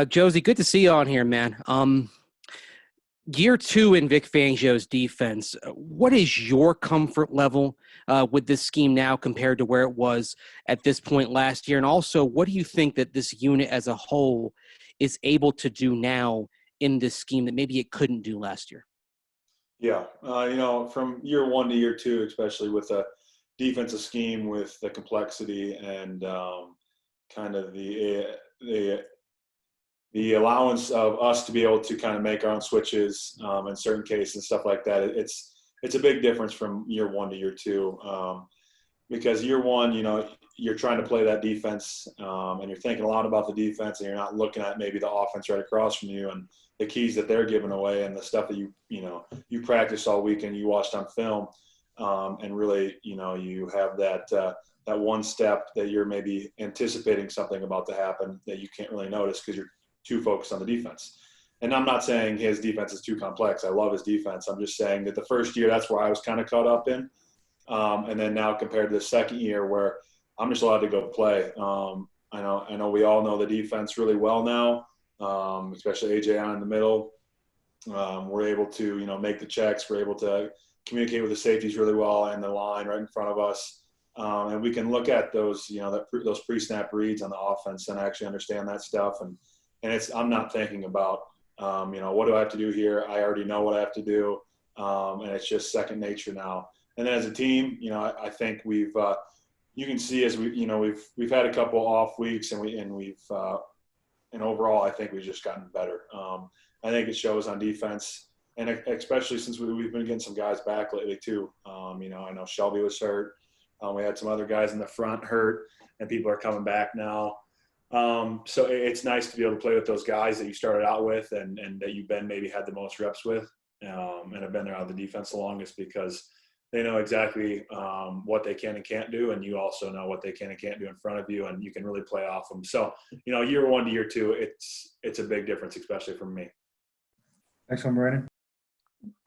Josey, good to see you on here, man. Year two in Vic Fangio's defense. What is your comfort level with this scheme now compared to where it was at this point last year? And also, what do you think that this unit as a whole is able to do now in this scheme that maybe it couldn't do last year? Yeah, from year one to year two, especially with the defensive scheme, with the complexity and kind of the allowance of us to be able to kind of make our own switches in certain cases and stuff like that. It's a big difference from year one to year two, because year one, you're trying to play that defense and you're thinking a lot about the defense, and you're not looking at maybe the offense right across from you and the keys that they're giving away and the stuff that you practice all week and you watched on film, and really you have that one step that you're maybe anticipating something about to happen that you can't really notice because you're too focused on the defense. And I'm not saying his defense is too complex. I love his defense. I'm just saying that the first year, that's where I was kind of caught up in. And then now compared to the second year where I'm just allowed to go play. I know we all know the defense really well now, especially AJ on in the middle. We're able to, make the checks. We're able to communicate with the safeties really well and the line right in front of us. And we can look at those, those pre-snap reads on the offense and actually understand that stuff. And I'm not thinking about, what do I have to do here? I already know what I have to do. And it's just second nature now. And then as a team, I think we've, you can see as we've had a couple off weeks and overall, I think we've just gotten better. I think it shows on defense, and especially since we've been getting some guys back lately too. I know Shelby was hurt. We had some other guys in the front hurt, and people are coming back now. So it's nice to be able to play with those guys that you started out with and that you've maybe had the most reps with, and have been there on the defense the longest, because they know exactly what they can and can't do, and you also know what they can and can't do in front of you, and you can really play off them. So, year one to year two, it's a big difference, especially for me. Next one, Brandon.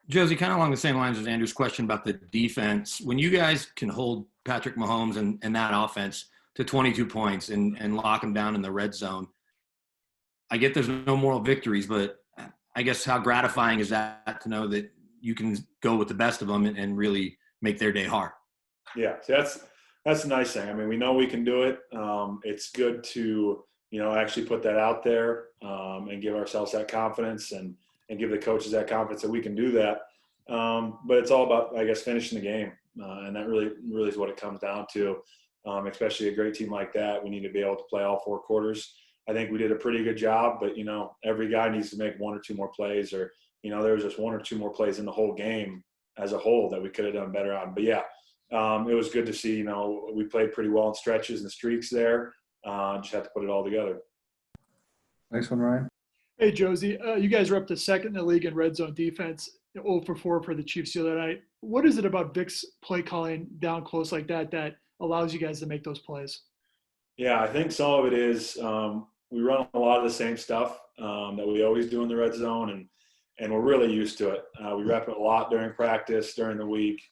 Josey, kind of along the same lines as Andrew's question about the defense, when you guys can hold Patrick Mahomes and that offense to 22 points and lock them down in the red zone, I get there's no moral victories, but I guess how gratifying is that to know that you can go with the best of them and really make their day hard? Yeah, so that's a nice thing. I mean, we know we can do it. It's good to, actually put that out there and give ourselves that confidence and give the coaches that confidence that we can do that. But it's all about, I guess, finishing the game. And that really is what it comes down to, especially a great team like that. We need to be able to play all four quarters. I think we did a pretty good job, but, every guy needs to make one or two more plays, or, there was just one or two more plays in the whole game as a whole that we could have done better on. But, yeah, it was good to see, we played pretty well in stretches and streaks there. Just had to put it all together. Next one, Ryan. Hey, Josey, you guys are up to second in the league in red zone defense, 0 for 4 for the Chiefs the other night. What is it about Vic's play calling down close like that allows you guys to make those plays? Yeah, I think some of it is we run a lot of the same stuff that we always do in the red zone, and we're really used to it. We rep it a lot during practice, during the week.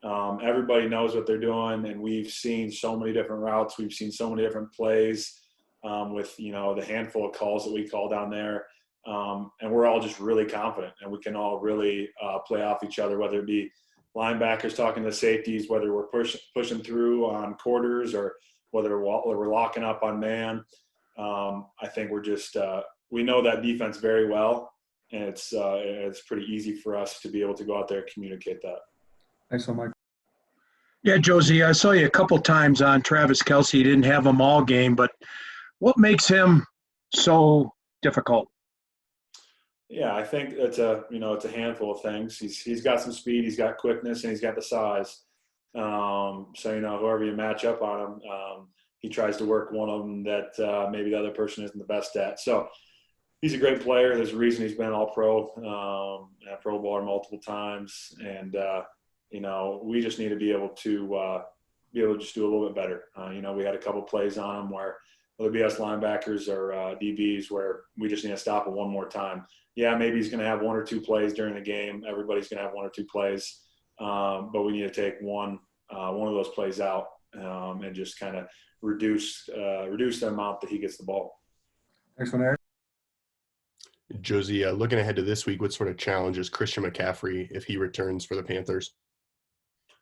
Everybody knows what they're doing, and we've seen so many different routes. We've seen so many different plays with, the handful of calls that we call down there. And we're all just really confident, and we can all really play off each other, whether it be linebackers talking to safeties, whether we're pushing through on quarters, or whether we're locking up on man. I think we're just we know that defense very well, and it's pretty easy for us to be able to go out there and communicate that. Thanks so much. Yeah, Josey, I saw you a couple times on Travis Kelce. You didn't have him all game, but what makes him so difficult? Yeah, I think it's a handful of things. He's got some speed, he's got quickness, and he's got the size. So whoever you match up on him, he tries to work one of them that maybe the other person isn't the best at. So he's a great player. There's a reason he's been All-Pro, and a Pro Bowler multiple times, and we just need to be able to just do a little bit better. We had a couple plays on him where whether it be us linebackers or DBs where we just need to stop him one more time. Yeah, maybe he's going to have one or two plays during the game. Everybody's going to have one or two plays, but we need to take one of those plays out and just kind of reduce the amount that he gets the ball. Next one, Eric. Josey, looking ahead to this week, what sort of challenge is Christian McCaffrey if he returns for the Panthers?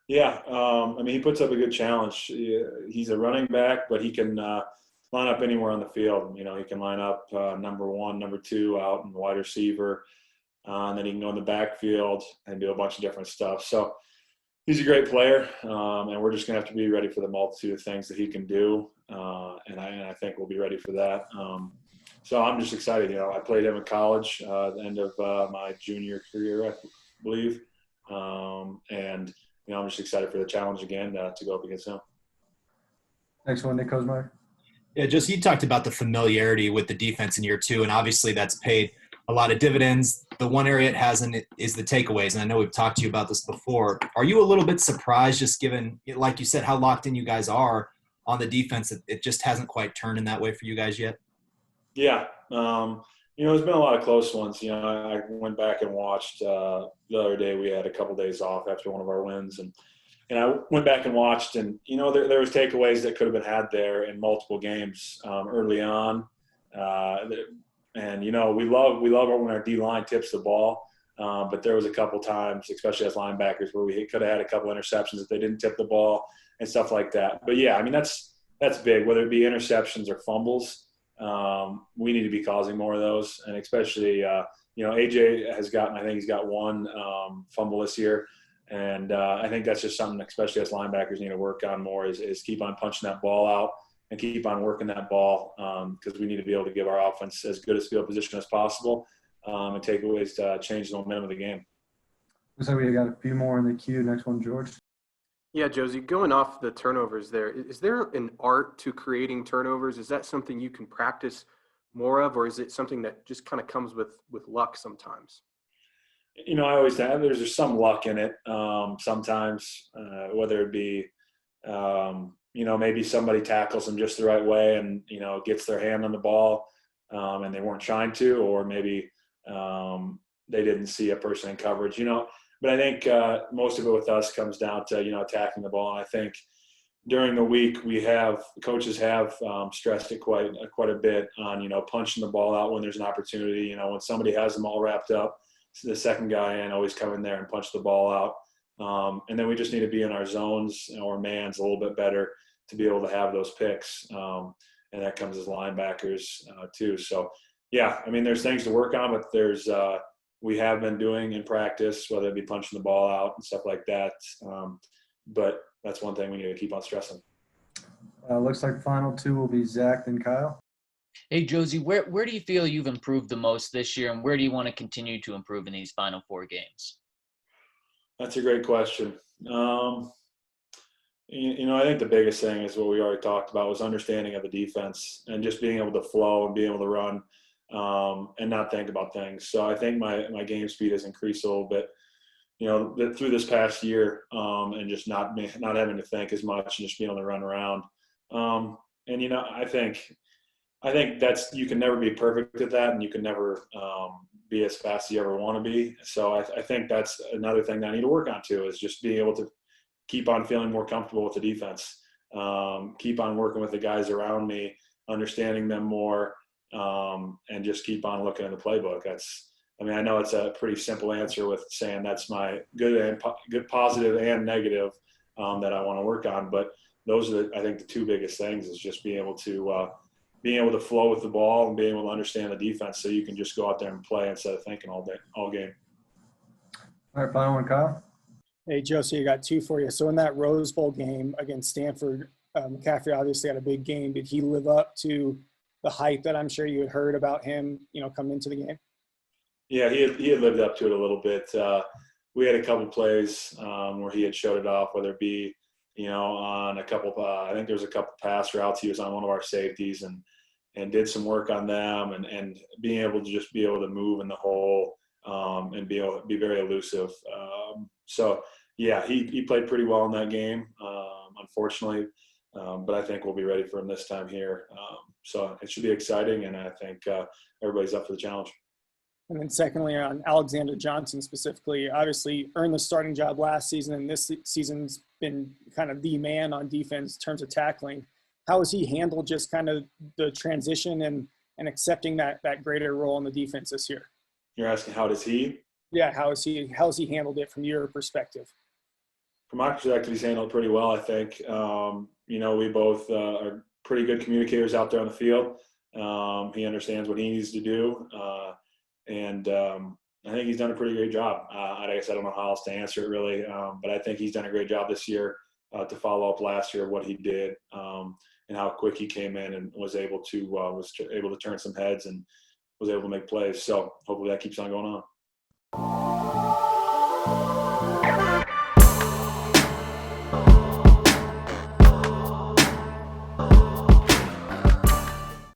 Yeah, I mean, he puts up a good challenge. He's a running back, but he can line up anywhere on the field. You know, he can line up number one, number two out in the wide receiver, and then he can go in the backfield and do a bunch of different stuff. So he's a great player, and we're just going to have to be ready for the multitude of things that he can do, and I think we'll be ready for that. So I'm just excited. You know, I played him in college at the end of my junior career, I believe, and you know, I'm just excited for the challenge again to go up against him. Next one, Nick Kosmeyer. Yeah, just you talked about the familiarity with the defense in year two, and obviously that's paid a lot of dividends. The one area it hasn't is the takeaways, and I know we've talked to you about this before. Are you a little bit surprised, just given, like you said, how locked in you guys are on the defense, that it just hasn't quite turned in that way for you guys yet? Yeah. You know, there's been a lot of close ones. You know, I went back and watched the other day. We had a couple days off after one of our wins, and I went back and watched, and you know, there was takeaways that could have been had there in multiple games early on. And you know, we love it when our D line tips the ball, but there was a couple times, especially as linebackers, where we could have had a couple interceptions if they didn't tip the ball and stuff like that. But yeah, I mean, that's big, whether it be interceptions or fumbles. We need to be causing more of those, and especially you know, AJ has gotten, I think he's got one fumble this year, and I think that's just something, especially as linebackers, need to work on more, is keep on punching that ball out and keep on working that ball, because we need to be able to give our offense as good a field position as possible, and takeaways to change the momentum of the game. Looks like we got a few more in the queue. Next one, George. Yeah, Josey, going off the turnovers there, is there an art to creating turnovers? Is that something you can practice more of, or is it something that just kind of comes with luck sometimes? You know, I always think there's some luck in it sometimes, whether it be, you know, maybe somebody tackles them just the right way and, you know, gets their hand on the ball and they weren't trying to, or maybe they didn't see a person in coverage, you know. But I think most of it with us comes down to, you know, attacking the ball. And I think during the week coaches have stressed it quite a bit on, you know, punching the ball out when there's an opportunity. You know, when somebody has them all wrapped up, the second guy in, always come in there and punch the ball out. And then we just need to be in our zones or mans a little bit better to be able to have those picks. And that comes as linebackers too. So, yeah, I mean, there's things to work on, but there's we have been doing in practice, whether it be punching the ball out and stuff like that. But that's one thing we need to keep on stressing. Looks like final two will be Zach and Kyle. Hey, Josey, where do you feel you've improved the most this year, and where do you want to continue to improve in these final four games? That's a great question. You know, I think the biggest thing is what we already talked about, was understanding of the defense and just being able to flow and being able to run and not think about things. So I think my game speed has increased a little bit, you know, through this past year, and just not having to think as much and just being able to run around. And, you know, I think that's, you can never be perfect at that, and you can never be as fast as you ever want to be. So I think that's another thing that I need to work on too, is just being able to keep on feeling more comfortable with the defense, keep on working with the guys around me, understanding them more, and just keep on looking at the playbook. I know it's a pretty simple answer with saying that's my good positive and negative that I want to work on. But those are, I think, the two biggest things, is just being able to flow with the ball and being able to understand the defense, so you can just go out there and play instead of thinking all game. All right, final one, Kyle. Hey, Josey, I got two for you. So in that Rose Bowl game against Stanford, McCaffrey obviously had a big game. Did he live up to the hype that I'm sure you had heard about him, you know, coming into the game? Yeah, he had lived up to it a little bit. We had a couple plays where he had showed it off, whether it be, you know, on a couple I think there was a couple pass routes. He was on one of our safeties and did some work on them, and being able to just be able to move in the hole and be very elusive. So yeah, he played pretty well in that game, unfortunately, but I think we'll be ready for him this time here. So it should be exciting, and I think everybody's up for the challenge. And then secondly, on Alexander Johnson specifically, obviously earned the starting job last season, and this season's been kind of the man on defense in terms of tackling. How has he handled just kind of the transition and accepting that greater role in the defense this year? You're asking how does he? Yeah, how's he handled it from your perspective? From my perspective, he's handled it pretty well, I think. We both are pretty good communicators out there on the field. He understands what he needs to do. And I think he's done a pretty great job. I guess I don't know how else to answer it really, but I think he's done a great job this year to follow up last year what he did and how quick he came in and was able to turn some heads and was able to make plays. So hopefully that keeps on going on.